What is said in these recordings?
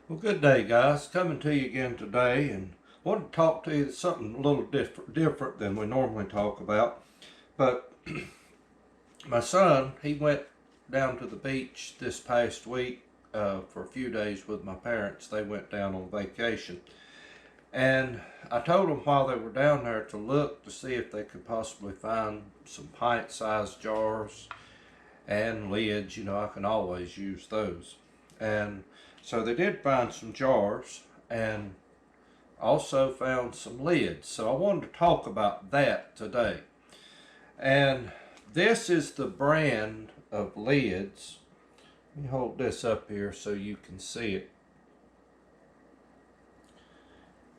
Well, good day, guys. Coming to you again today, and want to talk to you something a little different than we normally talk about. But my son, he went down to the beach this past week for a few days with my parents. They went down on vacation, and I told them while they were down there to look to see if they could possibly find some pint-sized jars and lids. You know, I can always use those. And so they did find some jars and also found some lids. So I wanted to talk about that today. And this is the brand of lids. Let me hold this up here so you can see it.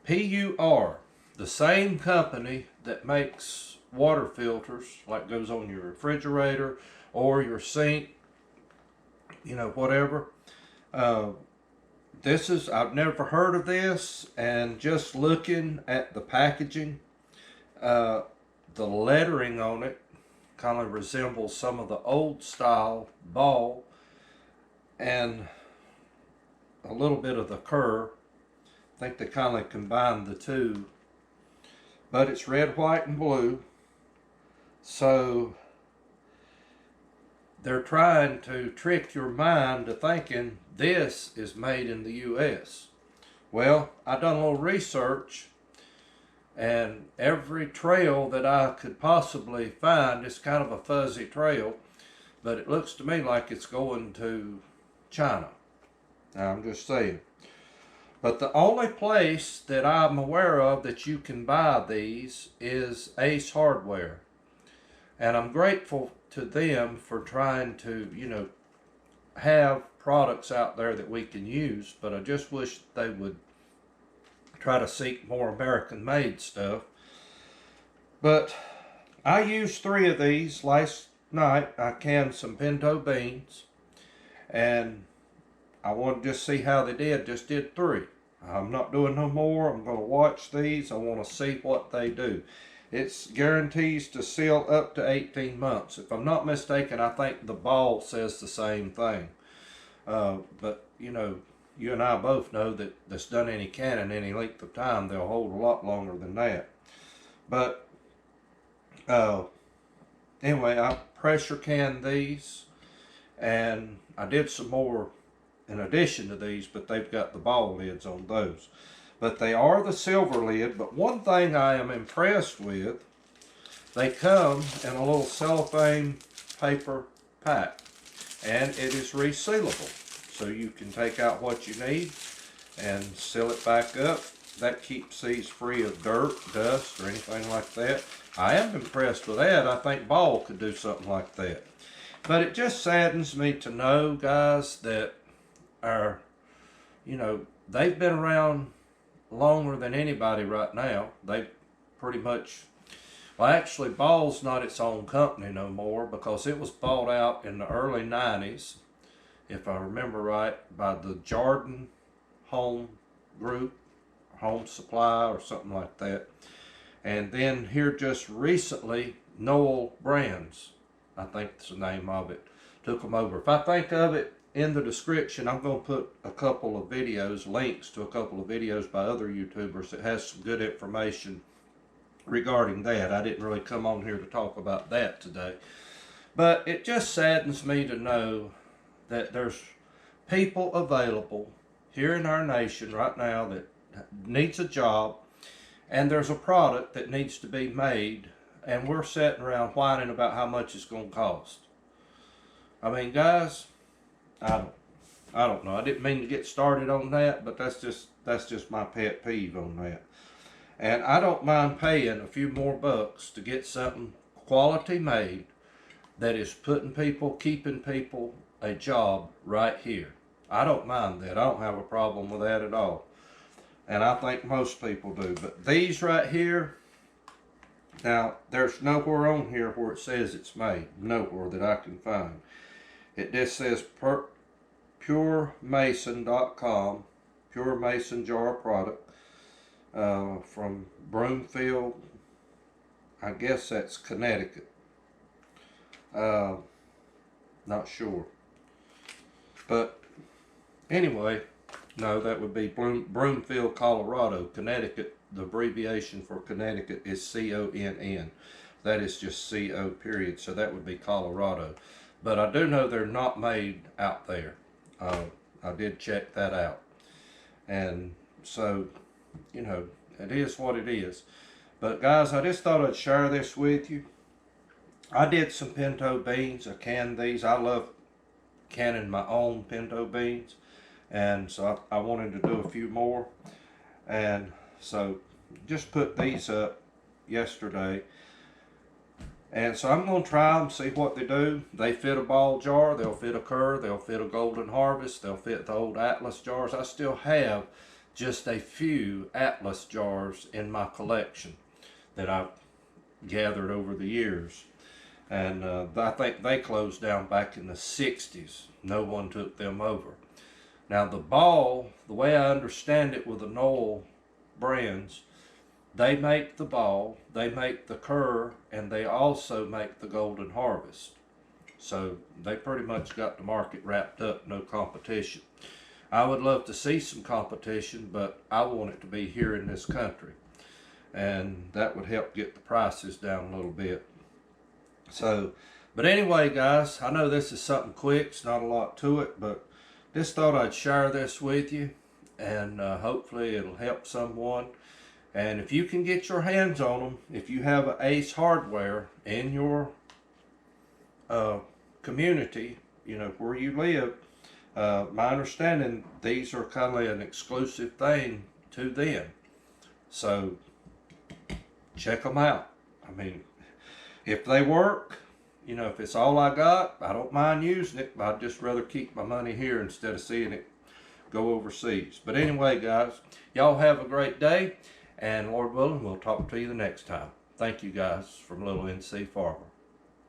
PUR, the same company that makes water filters, like goes on your refrigerator or your sink, you know, whatever. I've never heard of this, and just looking at the packaging, the lettering on it kind of resembles some of the old style ball and a little bit of the Kerr. I think they kind of combined the two, but it's red, white, and blue. So they're trying to trick your mind to thinking this is made in the U.S. Well, I done a little research, and every trail that I could possibly find is kind of a fuzzy trail, but it looks to me like it's going to China. Now, I'm just saying. But the only place that I'm aware of that you can buy these is Ace Hardware. And I'm grateful to them for trying to, have products out there that we can use, but I just wish they would try to seek more American made stuff. But I used 3 of these last night. I canned some pinto beans, and I want to just see how they did. Just did 3. I'm not doing no more. I'm going to watch these. I want to see what they do. It's guarantees to seal up to 18 months. If I'm not mistaken, I think the ball says the same thing. But, you and I both know that that's done any canning any length of time, they'll hold a lot longer than that. But, anyway, I pressure canned these, and I did some more in addition to these, but they've got the ball lids on those. But they are the silver lid. But one thing I am impressed with, they come in a little cellophane paper pack, and it is resealable. So you can take out what you need and seal it back up. That keeps these free of dirt, dust, or anything like that. I am impressed with that. I think Ball could do something like that. But it just saddens me to know, guys, that they've been around longer than anybody right now. They pretty much, well, actually Ball's not its own company no more, because it was bought out in the early 90s, if I remember right, by the Jordan Home Group, Home Supply or something like that. And then here just recently, Noel Brands, I think that's the name of it, took them over. If I think of it in the description, I'm going to put a couple of videos, links to a couple of videos by other YouTubers that has some good information regarding that. I didn't really come on here to talk about that today. But it just saddens me to know that there's people available here in our nation right now that needs a job, and there's a product that needs to be made, and we're sitting around whining about how much it's going to cost. I mean, guys, I don't know. I didn't mean to get started on that, but that's just my pet peeve on that. And I don't mind paying a few more bucks to get something quality made that is keeping people a job right here. I don't mind that. I don't have a problem with that at all. And I think most people do. But these right here, now there's nowhere on here where it says it's made. Nowhere that I can find. It just says puremason.com, Pure Mason jar product, from Broomfield, I guess that's Connecticut. Not sure. But anyway, No, that would be Broomfield, Colorado. Connecticut, the abbreviation for Connecticut is CONN. That is just CO period. So that would be Colorado. But I do know they're not made out there. I did check that out. And so, you know, it is what it is. But guys, I just thought I'd share this with you. I did some pinto beans. I canned these. I love canning my own pinto beans. And so I wanted to do a few more. And so just put these up yesterday. And so I'm going to try them, see what they do. They fit a ball jar, they'll fit a Kerr, they'll fit a Golden Harvest, they'll fit the old Atlas jars. I still have just a few Atlas jars in my collection that I've gathered over the years. And I think they closed down back in the 60s. No one took them over. Now the ball, the way I understand it with the Knoll brands, they make the ball, they make the Kerr, and they also make the Golden Harvest. So they pretty much got the market wrapped up, no competition. I would love to see some competition, but I want it to be here in this country. And that would help get the prices down a little bit. So, but anyway, guys, I know this is something quick, it's not a lot to it, but just thought I'd share this with you, and hopefully it'll help someone. And if you can get your hands on them, if you have Ace Hardware in your community, you know, where you live, my understanding, these are kind of an exclusive thing to them. So check them out. I mean, if they work, you know, if it's all I got, I don't mind using it, but I'd just rather keep my money here instead of seeing it go overseas. But anyway, guys, y'all have a great day, and Lord willing, we'll talk to you the next time. Thank you, guys, from Little NC Farmer.